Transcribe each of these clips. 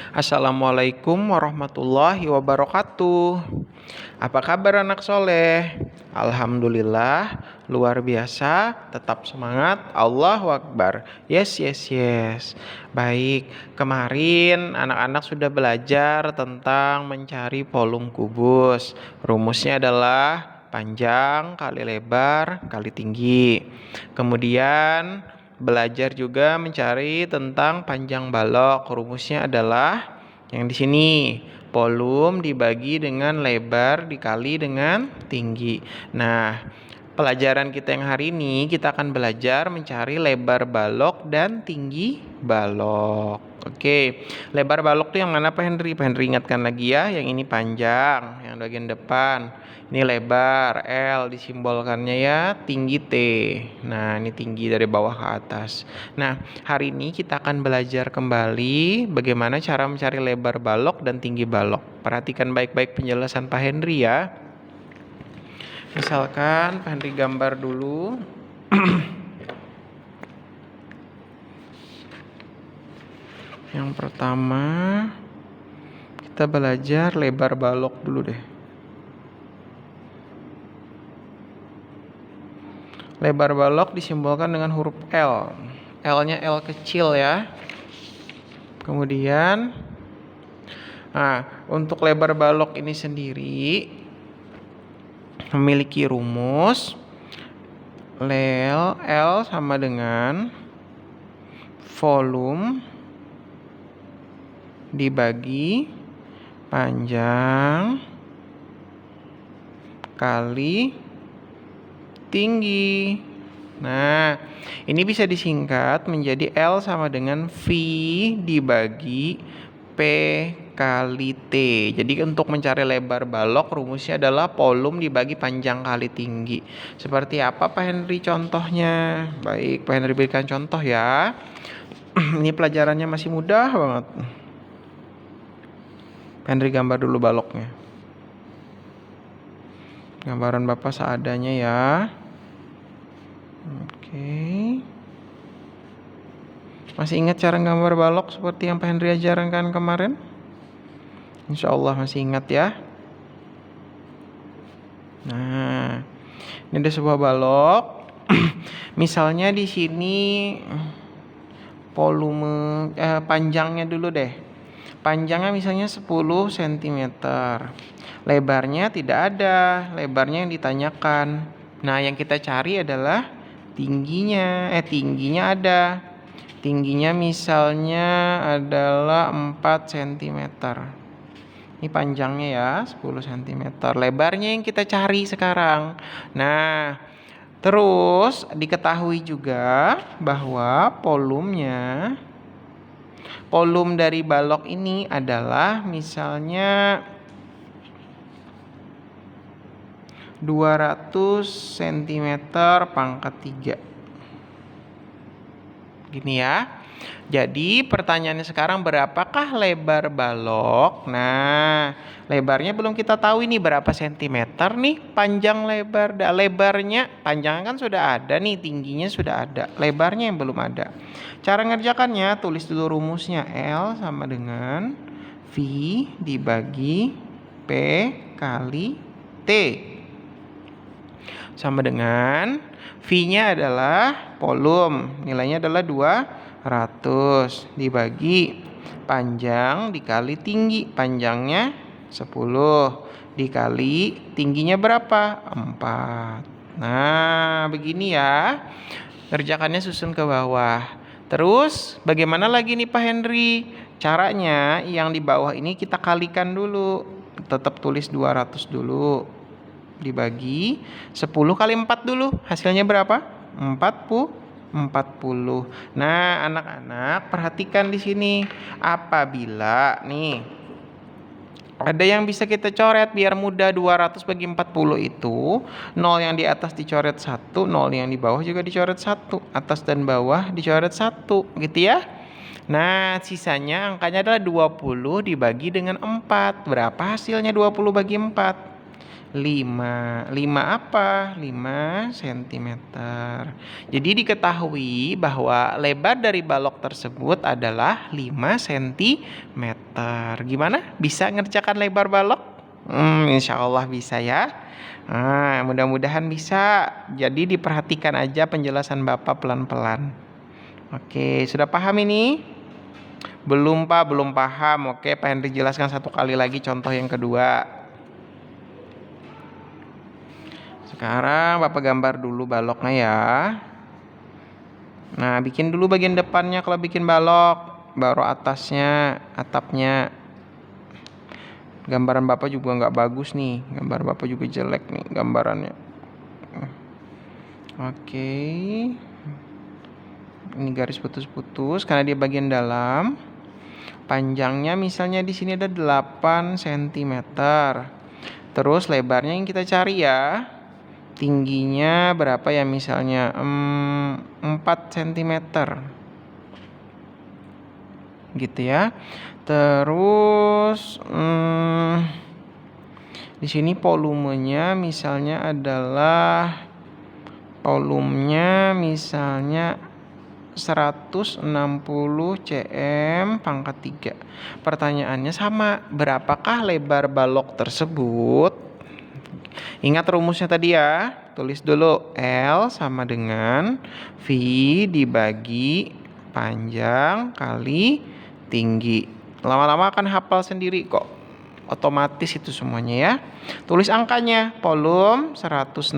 Assalamualaikum warahmatullahi wabarakatuh. Apa kabar anak soleh? Alhamdulillah, luar biasa, tetap semangat, Allahu Akbar. Yes, yes, yes. Baik, kemarin anak-anak sudah belajar tentang mencari volume kubus. Rumusnya adalah panjang kali lebar kali tinggi. Kemudian belajar juga mencari tentang panjang balok. Rumusnya adalah yang di sini, volume dibagi dengan lebar dikali dengan tinggi. Nah, pelajaran kita yang hari ini kita akan belajar mencari lebar balok dan tinggi balok. Oke, lebar balok tuh yang mana Pak Henry? Pak Henry ingatkan lagi ya, yang ini panjang, yang bagian depan. Ini lebar, L disimbolkannya ya, tinggi T. Nah, ini tinggi dari bawah ke atas. Nah, hari ini kita akan belajar kembali bagaimana cara mencari lebar balok dan tinggi balok. Perhatikan baik-baik penjelasan Pak Henry ya. Misalkan Pak Henry gambar dulu. Yang pertama, kita belajar lebar balok dulu deh. Lebar balok disimbolkan dengan huruf L. L-nya L kecil ya. Kemudian, untuk lebar balok ini sendiri memiliki rumus L sama dengan volume dibagi panjang kali tinggi. Nah, ini bisa disingkat menjadi L sama dengan V dibagi P kali T. Jadi untuk mencari lebar balok rumusnya adalah volume dibagi panjang kali tinggi. Seperti apa Pak Henry contohnya? Baik, Pak Henry berikan contoh ya. Ini pelajarannya masih mudah banget. Pak Henry gambar dulu baloknya. Gambaran Bapak seadanya ya. Oke. Masih ingat cara gambar balok seperti yang Pak Henry ajarkan kemarin? Insya Allah masih ingat ya. Nah, ini ada sebuah balok. Misalnya di sini volume panjangnya dulu deh. Panjangnya misalnya 10 cm. Lebarnya tidak ada, lebarnya yang ditanyakan. Nah, yang kita cari adalah tingginya. Tingginya ada. Tingginya misalnya adalah 4 cm. Ini panjangnya ya, 10 cm. Lebarnya yang kita cari sekarang. Nah, terus diketahui juga bahwa volume dari balok ini adalah misalnya 200 cm pangkat 3. Gini ya. Jadi pertanyaannya sekarang, berapakah lebar balok? Nah, lebarnya belum kita tahu ini berapa sentimeter nih, panjang lebar. Lebarnya, panjangnya kan sudah ada nih, tingginya sudah ada. Lebarnya yang belum ada. Cara ngerjakannya, tulis dulu rumusnya. L sama dengan V dibagi P kali T. Sama dengan V-nya adalah volume, nilainya adalah 200 dibagi panjang dikali tinggi, panjangnya 10 dikali tingginya berapa? 4. Nah, begini ya. Kerjakannya susun ke bawah. Terus bagaimana lagi nih Pak Henry? Caranya yang di bawah ini kita kalikan dulu. Tetap tulis 200 dulu. Dibagi 10 kali 4 dulu. Hasilnya berapa? 40. Nah, anak-anak perhatikan di sini. Apabila nih ada yang bisa kita coret biar mudah, 200 bagi 40 itu 0 yang di atas dicoret 1, 0 yang di bawah juga dicoret 1. Atas dan bawah dicoret 1, gitu ya. Nah, sisanya angkanya adalah 20 dibagi dengan 4. Berapa hasilnya 20 bagi 4? 5 apa? 5 cm. Jadi diketahui bahwa lebar dari balok tersebut adalah 5 cm. Gimana? Bisa ngerjakan lebar balok? Insya Allah bisa ya. Mudah-mudahan bisa. Jadi diperhatikan aja penjelasan Bapak pelan-pelan. Oke, sudah paham ini? Belum Pak, belum paham. Oke, Pak Henry jelaskan satu kali lagi contoh yang kedua. Sekarang Bapak gambar dulu baloknya ya. Nah, bikin dulu bagian depannya kalau bikin balok, baru atasnya, atapnya. Gambaran Bapak juga nggak bagus nih, gambar Bapak juga jelek nih gambarannya. Oke. Ini garis putus-putus karena dia bagian dalam. Panjangnya misalnya di sini ada 8 cm. Terus lebarnya yang kita cari ya. Tingginya berapa ya misalnya 4 cm gitu ya. Terus di sini volumenya misalnya adalah 160 cm pangkat 3. Pertanyaannya sama, berapakah lebar balok tersebut? Ingat rumusnya tadi ya. Tulis dulu, L sama dengan V dibagi panjang kali tinggi. Lama-lama akan hafal sendiri kok. Otomatis itu semuanya ya. Tulis angkanya. Volume 160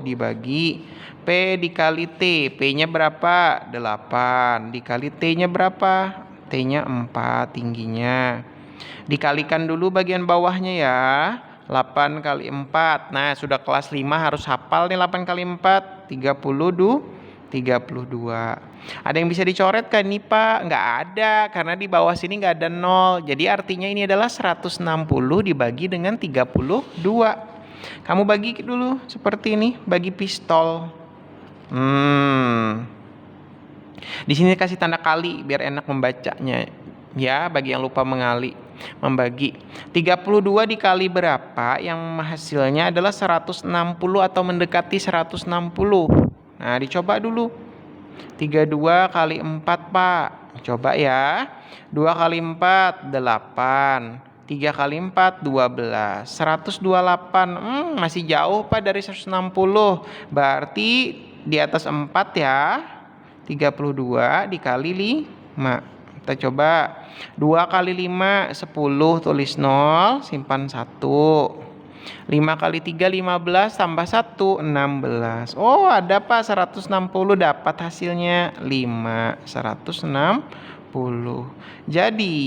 dibagi P dikali T. P-nya berapa? 8. Dikali T-nya berapa? T-nya 4 tingginya. Dikalikan dulu bagian bawahnya ya. 8 kali 4. Nah, sudah kelas 5 harus hafal nih 8 kali 4. 32. Ada yang bisa dicoret kan nih Pak? Nggak ada, karena di bawah sini nggak ada 0. Jadi artinya ini adalah 160 dibagi dengan 32. Kamu bagi dulu seperti ini, bagi pistol. Di sini kasih tanda kali biar enak membacanya. Ya, bagi yang lupa membagi 32 dikali berapa yang hasilnya adalah 160 atau mendekati 160. Nah, dicoba dulu. 32 kali 4 Pak. Coba ya. 2 kali 4 8. 3 kali 4 12. 128. Masih jauh Pak dari 160. Berarti di atas 4 ya. 32 dikali 5. Kita coba. 2 kali 5 10, tulis 0, simpan 1. 5 kali 3 15 tambah 1 16. Oh, ada Pak 160, dapat hasilnya 5 160. Jadi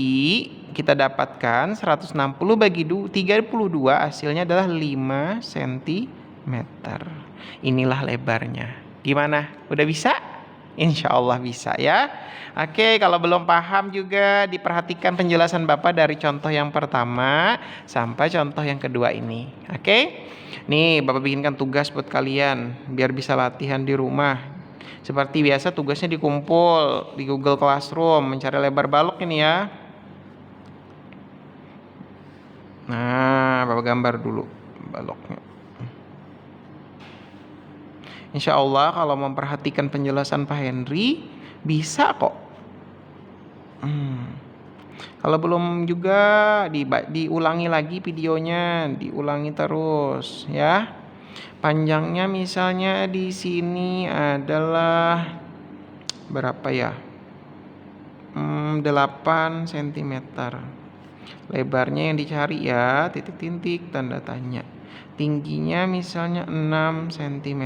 kita dapatkan 160 bagi 32 hasilnya adalah 5 cm. Inilah lebarnya. Gimana? Udah bisa? Insya Allah bisa ya. Oke, kalau belum paham juga diperhatikan penjelasan Bapak dari contoh yang pertama sampai contoh yang kedua ini. Oke, nih Bapak bikinkan tugas buat kalian biar bisa latihan di rumah. Seperti biasa tugasnya dikumpul di Google Classroom, mencari lebar balok ini ya. Nah, Bapak gambar dulu baloknya. Insya Allah kalau memperhatikan penjelasan Pak Henry bisa kok. Kalau belum juga diulangi lagi videonya, diulangi terus ya. Panjangnya misalnya di sini adalah berapa ya? 8 cm. Lebarnya yang dicari ya, titik-titik tanda tanya. Tingginya misalnya 6 cm.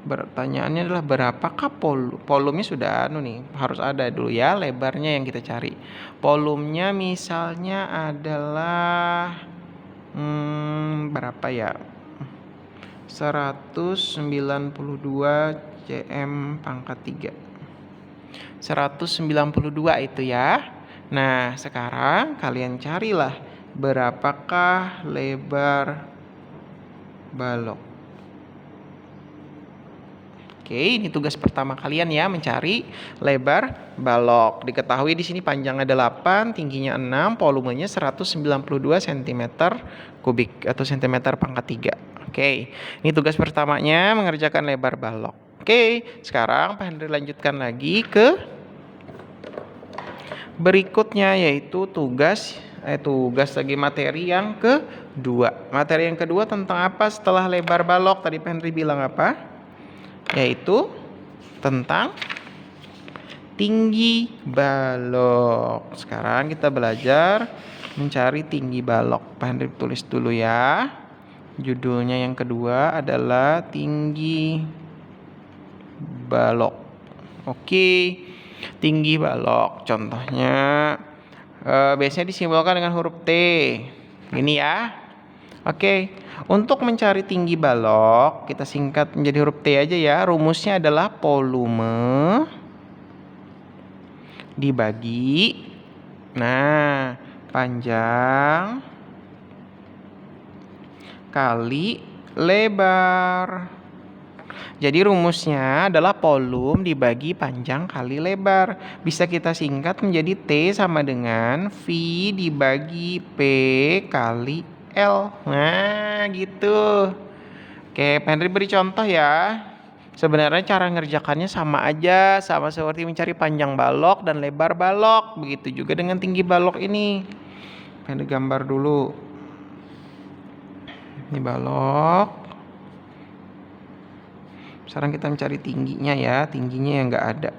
Pertanyaannya adalah berapakah volumenya sudah harus ada dulu ya, lebarnya yang kita cari. Volumenya misalnya adalah berapa ya? 192 cm pangkat 3. 192 itu ya. Nah, sekarang kalian carilah berapakah lebar balok. Oke, ini tugas pertama kalian ya, mencari lebar balok. Diketahui di sini panjangnya 8, tingginya 6, volumenya 192 cm kubik atau cm pangkat 3. Oke, ini tugas pertamanya mengerjakan lebar balok. Oke, sekarang Pak Henry lanjutkan lagi ke berikutnya, yaitu tugas lagi materi yang kedua. Materi yang kedua tentang apa setelah lebar balok? Tadi Pak Henry bilang apa? Yaitu tentang tinggi balok. Sekarang kita belajar mencari tinggi balok. Pak Henry tulis dulu ya. Judulnya yang kedua adalah tinggi balok. Oke, tinggi balok. Contohnya biasanya disimbolkan dengan huruf T. Gini ya. Oke, untuk mencari tinggi balok, kita singkat menjadi huruf T aja ya. Rumusnya adalah volume dibagi, panjang kali lebar. Jadi rumusnya adalah volume dibagi panjang kali lebar. Bisa kita singkat menjadi T sama dengan V dibagi P kali L. Nah, gitu. Oke, Pak Henry beri contoh ya. Sebenarnya cara ngerjakannya sama aja, sama seperti mencari panjang balok dan lebar balok. Begitu juga dengan tinggi balok ini. Pak Henry gambar dulu. Ini balok. Sekarang kita mencari tingginya ya, tingginya yang nggak ada.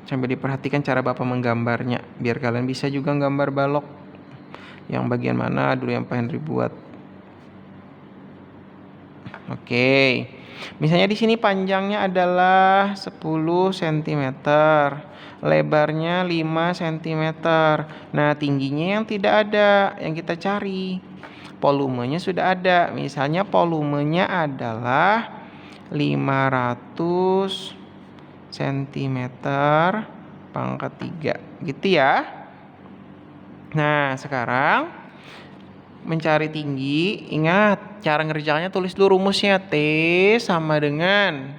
Sambil diperhatikan cara Bapak menggambarnya, biar kalian bisa juga gambar balok. Yang bagian mana dulu yang Pak Henry buat. Oke, misalnya di sini panjangnya adalah 10 cm, lebarnya 5 cm. Nah, tingginya yang tidak ada, yang kita cari. Volumenya sudah ada, misalnya volumenya adalah 500 cm pangkat 3, gitu ya. Nah, sekarang mencari tinggi, ingat cara ngerjakannya, tulis dulu rumusnya. T sama dengan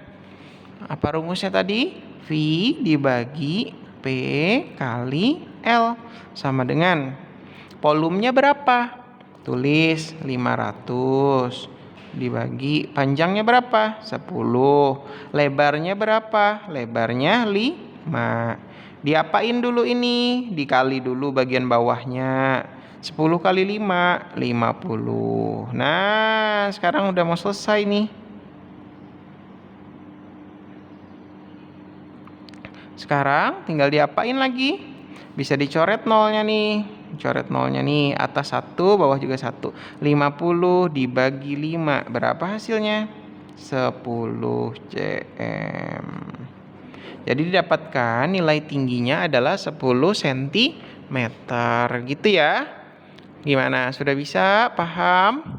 apa rumusnya tadi? V dibagi P kali L sama dengan volumenya berapa? Tulis 500 dibagi panjangnya berapa? 10. Lebarnya berapa? Lebarnya 5. Diapain dulu ini? Dikali dulu bagian bawahnya. 10 kali 5, 50. Nah, sekarang udah mau selesai nih. Sekarang tinggal diapain lagi? Bisa dicoret nolnya nih. Coret nolnya nih, atas 1, bawah juga 1. 50 dibagi 5, berapa hasilnya? 10 cm. Jadi didapatkan nilai tingginya adalah 10 cm. Gitu ya. Gimana? Sudah bisa? Paham?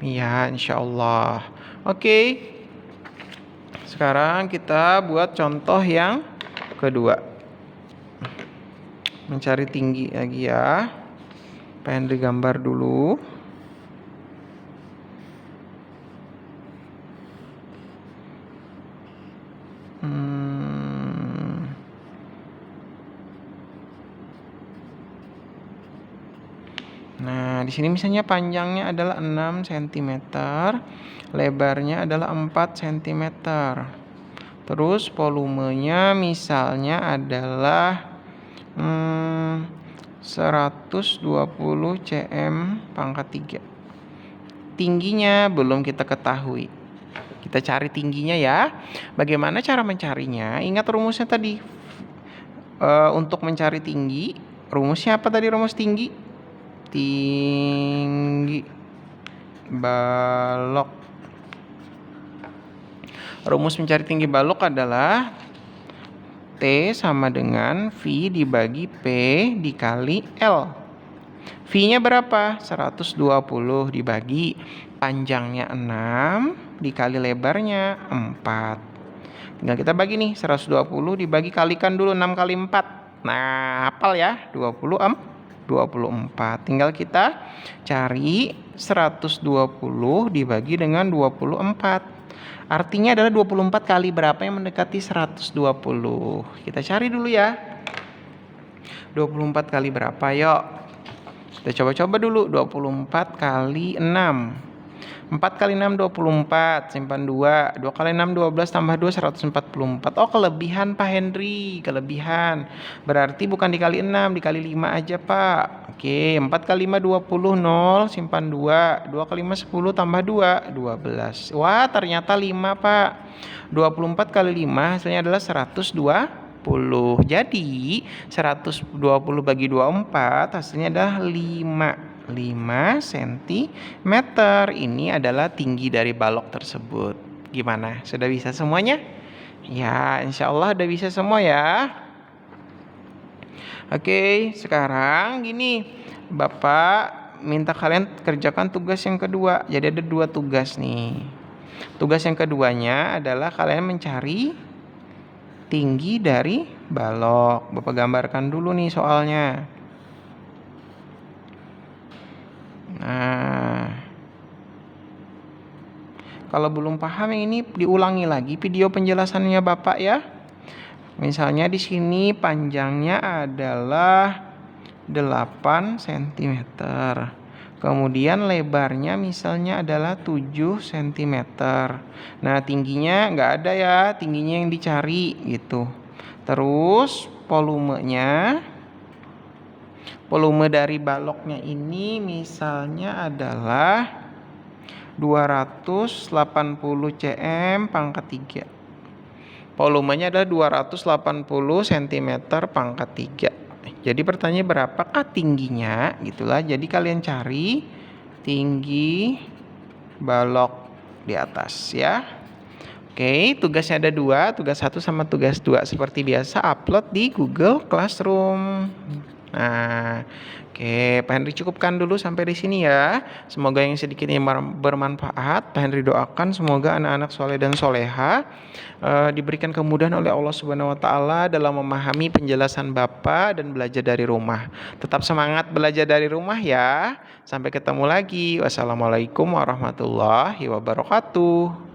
Iya, insya Allah. Oke. Sekarang kita buat contoh yang kedua. Mencari tinggi lagi ya. Pengen digambar dulu. Nah, di sini misalnya panjangnya adalah 6 cm, lebarnya adalah 4 cm. Terus volumenya misalnya adalah 120 cm pangkat 3. Tingginya belum kita ketahui. Kita cari tingginya ya. Bagaimana cara mencarinya? Ingat rumusnya tadi. Untuk mencari tinggi, rumusnya apa tadi rumus tinggi? Tinggi balok. Rumus mencari tinggi balok adalah T sama dengan V dibagi P dikali L. V-nya berapa? 120 dibagi panjangnya 6 dikali lebarnya 4. Tinggal kita bagi nih, 120 dibagi, kalikan dulu 6 kali 4. Nah, hafal ya, 24. 24. Tinggal kita cari 120 dibagi dengan 24. Artinya adalah 24 kali berapa yang mendekati 120. Kita cari dulu ya. 24 kali berapa? Yuk. Kita coba-coba dulu. 24 kali 6. 4 kali 6 24, simpan 2. 2 kali 6 12 tambah 2 144. Oh, kelebihan Pak Henry, kelebihan. Berarti bukan dikali 6, dikali 5 aja, Pak. Oke, 4 kali 5 20, 0, simpan 2. 2 kali 5 10 tambah 2 12. Wah, ternyata 5, Pak. 24 kali 5 hasilnya adalah 120. Jadi 120 bagi 24 hasilnya adalah 5 cm. Ini adalah tinggi dari balok tersebut. Gimana? Sudah bisa semuanya? Ya, insya Allah udah bisa semua ya. Oke, sekarang gini, Bapak minta kalian kerjakan tugas yang kedua. Jadi ada 2 tugas nih. Tugas yang keduanya adalah kalian mencari tinggi dari balok. Bapak gambarkan dulu nih soalnya. Nah, kalau belum paham ini diulangi lagi video penjelasannya Bapak ya. Misalnya di sini panjangnya adalah 8 cm. Kemudian lebarnya misalnya adalah 7 cm. Nah, tingginya nggak ada ya, tingginya yang dicari gitu. Terus volume dari baloknya ini misalnya adalah 280 cm pangkat 3. Volumenya adalah 280 cm pangkat 3. Jadi pertanyaannya berapakah tingginya? Gitulah. Jadi kalian cari tinggi balok di atas ya. Oke, tugasnya ada 2, tugas 1 sama tugas 2. Seperti biasa upload di Google Classroom. Nah, oke, Pak Henry cukupkan dulu sampai di sini ya. Semoga yang sedikit ini bermanfaat. Pak Henry doakan semoga anak-anak soleh dan soleha diberikan kemudahan oleh Allah Subhanahu Wa Taala dalam memahami penjelasan Bapak dan belajar dari rumah. Tetap semangat belajar dari rumah ya. Sampai ketemu lagi. Wassalamualaikum warahmatullahi wabarakatuh.